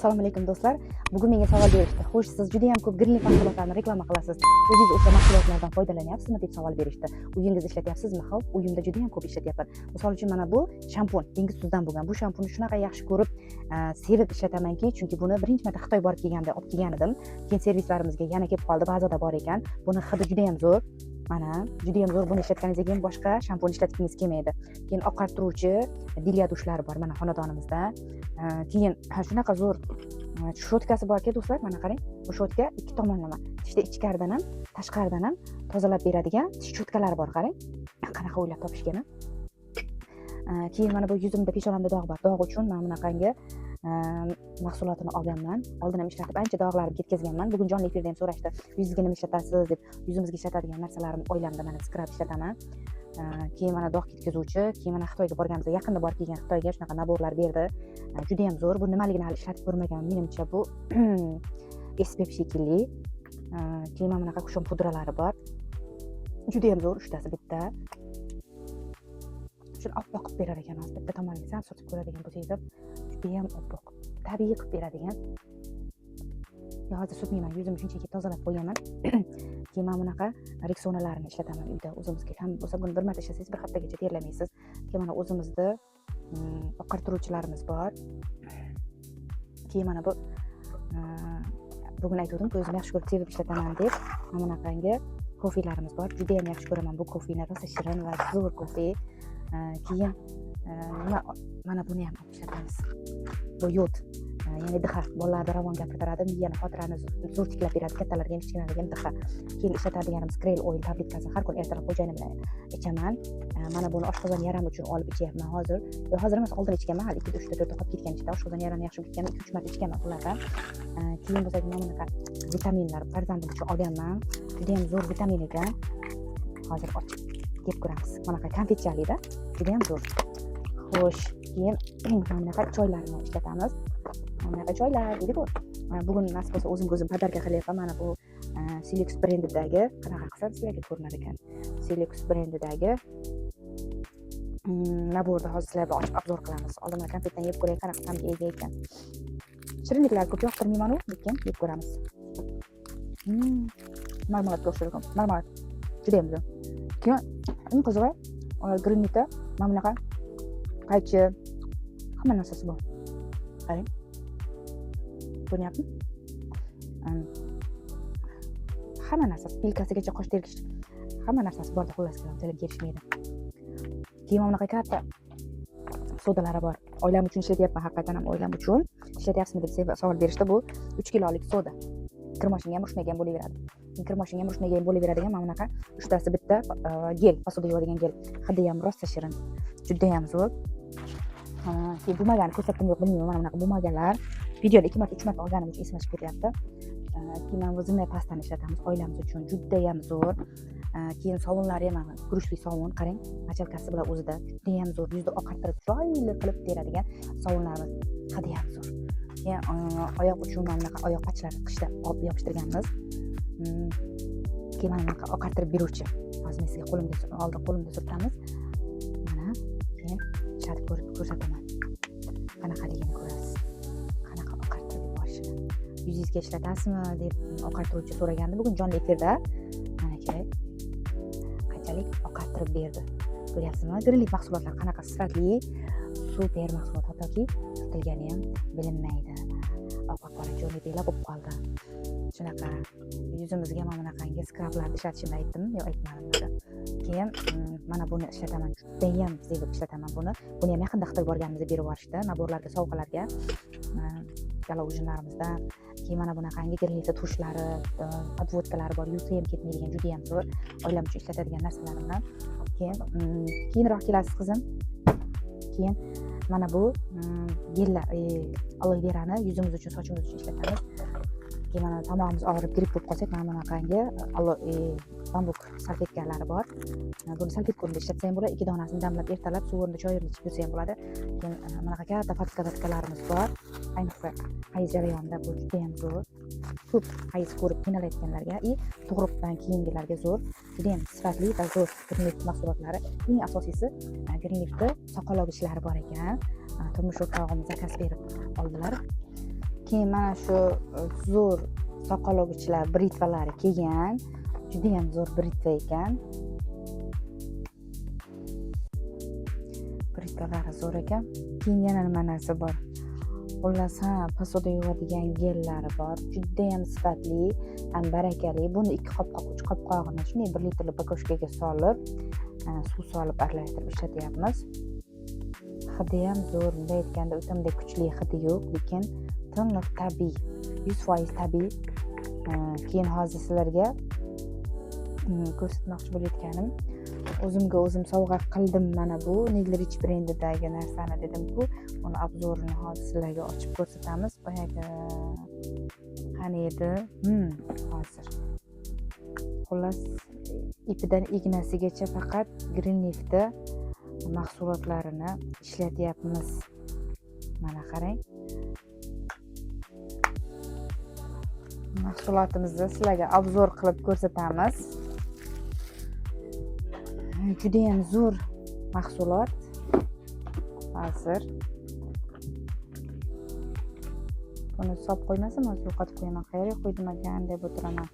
Assalomu alaykum do'stlar. Bugun menga savol berishdi. Xo'sh, siz juda ham ko'p greenlik mahsulotlarini reklama qilasiz. O'zingiz o'sha mahsulotlardan foydalanyapsizmi deb savol berishdi. Uyingizda ishlatyapsizmi? Ha, uyimda juda ham ko'p ishlatyapman. Misol uchun mana bu shampun, dengiz tuzidan bo'lgan. Bu shampuni shunaqa yaxshi ko'rib, sevib ishlatamanki, chunki buni birinchi marta Xitoy borib kelganda olib kelgan edim. Keyin servislarimizga yana kelib qoldi, bazada bor ekan. Buni hidi juda ham zo'r. Mana juda ham zo'r. Buni ishlatganingizdan keyin boshqa shampun ishlatgingiz kelmaydi. Keyin oqartiruvchi dilya dushlar bor mana xonadonimizda. Keyin shunaqa zo'r shotkasi borki do'stlar, mana qarang. Bu shotka ikki tomonlama. Tishda ichkaridan ham, tashqaridan ham tozalab beradigan tish cho'tkalari bor, qarang. Qanaqa o'ylab topishgan. Keyin mana bu yuzimda, peshonamda dog' bor. Dog' uchun mana bunaqangi mahsulotini olganman. Oldin ham ishlatib ancha dog'larimni ketkazganman. Bugun jonli efirda ham so'rashdi, yuzingizga nima ishlatasiz deb. Yuzimizga ishlatadigan narsalarimni o'ylamda mana skrab ishlataman. Keyin mana dog' ketkazuvchi, keyin mana Xitoyga borganimizda yaqinda borib kelgan Xitoyga shunaqa naborlar berdi. Juda ham zo'r. Bu nimaligini hali ishlatib ko'rmaganman. Menimcha bu SPF shekilli. Keyin mana bunaqa kushum pudralari bor. Juda ham zo'r, uchtasi bitta. Shuni oppoq qilib berar ekan, hozir bitta tomoniga sal sotib ko'radigan bo'lsangiz, juda ham oppoq, tabiiy qilib beradigan. Men hozir sutmayman, yuzimni shunchaki tozalab qo'yaman. Keyin mana bunaqa Rexonalarini ishlataman uyda. O'zimizga ham bo'lsa, buni bir marta ishlasangiz bir haftagacha terlamaysiz. Keyin mana o'zimizda oqartiruvchilarimiz bor. Keyin mana bu bugun aytdim, o'zim yaxshi ko'rib sevib ishlataman deb mana bunaqangi kofilarimiz bor. Juda ham yaxshi ko'raman bu kofini, rosa shirin va zo'r kofi. Keyin mana buni ham ishlatamiz. Bu yod, ya'ni dh, bolalarda ravon gapiradi, miyani xotirani zo'r tiklab beradi, kattalarga ham kichkinalarga ham dh. Keyin ishlatadiganimiz Krel oil tabletkasi, har kun ertalab xo'jayinim bilan ichaman. Mana buni oshqozon yaram uchun olib ichyapman hozir. Hozir emas, oldin ichganman, hali 2-3 ta 4 ta qolib ketgan ichida. Oshqozon yaramni yaxshi bitgan, 2-3 marta ichganman ulardan. Keyin bo'lsa mana bunaqa vitaminlar farzandim uchun olganman. Juda ham zo'r vitamin ekan. Hozir ochib yeb ko'ramiz. Bunaqa konfetchalikda juda ham zo'r. Xo'sh, keyin mana bunaqa choylarni ishlatamiz. Mana bunaqa choylar deydi-ku. Bugun nasib bo'lsa o'zim podarka qilyapman. Mana bu Silux brendidagi, qanaqa qilsam sizlarga ko'rinar ekan. Silux brendidagi naborni hozir sizlarga ochib obzor qilamiz. Oldin konfetdan yeb ko'ray, qanaqa ta'mga ega ekan. Shirinliklar ko'p yoqtirmayman-ku, lekin yeb ko'ramiz. Marmeladga o'xshaydi. Marmelad juda ham zo'r. Keyin eng qizig'i, greenlikda mana bunaqa qaychi, hamma narsasi bor. Qarang. Ko'ryapsizmi? Hamma narsasi, pilkasigacha qosh terkish, hamma narsasi bor, xullas kelam, tilim kelishmaydi. Keyin mana bunaqa katta sodalari bor. Oilam uchun ishlatyapman, haqiqatan ham oilam uchun. Ishlatyapsizmi deb savol berishdi. Bu 3 kilolik soda. Kirmoshinga ham rushnaga ham bo'laveradi. Kirmoshinga ham rushnaga ham bo'laveradigan mana bunaqa uchtasi bitta gel, posoda yuvadigan gel. Hidi ham rosa shirin. Juda ham zo'r. Keyin bo'lmagani ko'rsatdim yo'q bilmayman, mana bunaqa bo'lmaganlar. Videoda 2 marta 3 marta olganim uchun esimga chiqib ketyapti. Keyin mana bu zimli pastani ishlatamiz oilamiz uchun. Juda ham zo'r. Keyin sovunlari ham mana guruchli sovun, qarang, machalkasi bilan o'zida juda ham zo'r. Yuzni oqartirib, chiroyli qilib beradigan sovunlarimiz. Hidi ham zo'r. Keyin oyoq uchun mana bunaqa oyoq pachlari qishda olib yopishtirganmiz. Keyin mana bunaqa oqartirib beruvchi. Hozir men sizga qo'limda surtamiz. Mana keyin ishlatib ko'rsataman. Qanaqaligini ko'rasiz. Qanaqa oqartirib yuborishini. Yuzingizga ishlatasizmi deb oqartiruvchi so'ragandi bugun jonli efirda. Mana kerak. Qanchalik oqartirib berdi. Ko'ryapsizmi? Greenlik mahsulotlar qanaqa sifatli, super mahsulot, hattoki tutilgani ham bilinmaydi. Opa-qora jonli efirda bo'lib qoldi. Shunaqa yuzimizga mana bunaqangi skrablarni ishlatishimni aytdim, yo'q aytmadim. Keyin mana buni ishlataman, juda ham sevib ishlataman buni. Buni ham yaqinda Xitoy borganimizda berib yuborishdi, naborlarga, sovg'alarga, galovujinlarimizdan. Keyin mana bunaqangi greenlik tushlari, podvodkalari bor, yuvsa ham ketmaydigan, juda ham zo'r. Oilam uchun ishlatadigan narsalarimdan. Keyinroq kelasiz qizim. Keyin mana bu gellar, aloe verani yuzimiz uchun, sochimiz uchun ishlatamiz. Keyin mana tomog'imiz og'rib, gripp bo'lib qolsak, mana bunaqangi bambuk salfetkalari bor. Buni salfetka o'rnida ishlatsa ham bo'ladi, 2 donasini damlab, ertalab suv o'rnida choy o'rnida ichib yursa ham bo'ladi. Keyin bunaqa katta podkatkalarimiz bor. Ayniqsa hayz jarayonida bu juda ham zo'r. Ko'p hayz ko'rib qiynalayotganlarga, tug'ruqdan keyingilarga zo'r. Juda ham sifatli va zo'r greenlik mahsulotlari. Eng asosiysi greenlikda soqol ishlari bor ekan. Turmush o'rtog'im zakaz berib oldilar. keyin mana shu zo'r soqol o'g'uchilar britvalari kelgan. Juda ham zo'r britva ekan. Britvalari zo'r ekan. Keyin yana nima narsa bor? Xullas, pasoda yuvadigan gellari bor. Juda ham sifatli, ham barakali. Buni 2 qopqoq, 3 qopqog'ini shunday 1 litrli bakoshkaga solib, suv solib aralashtirib ishlatyapmiz. Hidi ham zo'r, bunday aytganda o'tamdek kuchli hidi yo'q, lekin to'liq tabiiy, 100% tabiiy. Keyin hozir sizlarga ko'rsatmoqchi bo'layotganim, o'zimga o'zim sovg'a qildim mana bu Neglerich brendidagi narsani dedim-ku, uni obzorini hozir sizlarga ochib ko'rsatamiz. Boyagi qani edi? Hozir. Xullas, ipidan ignasigacha faqat Greenleaf'da mahsulotlarini ishlatyapmiz. Mana qarang. Mahsulotimizni sizlarga obzor qilib ko'rsatamiz. Juda ham zo'r mahsulot. Hozir buni solib qo'ymasam, hozir yo'qotib qo'yaman. Qayerga qo'ydim ekan deb o'tiraman.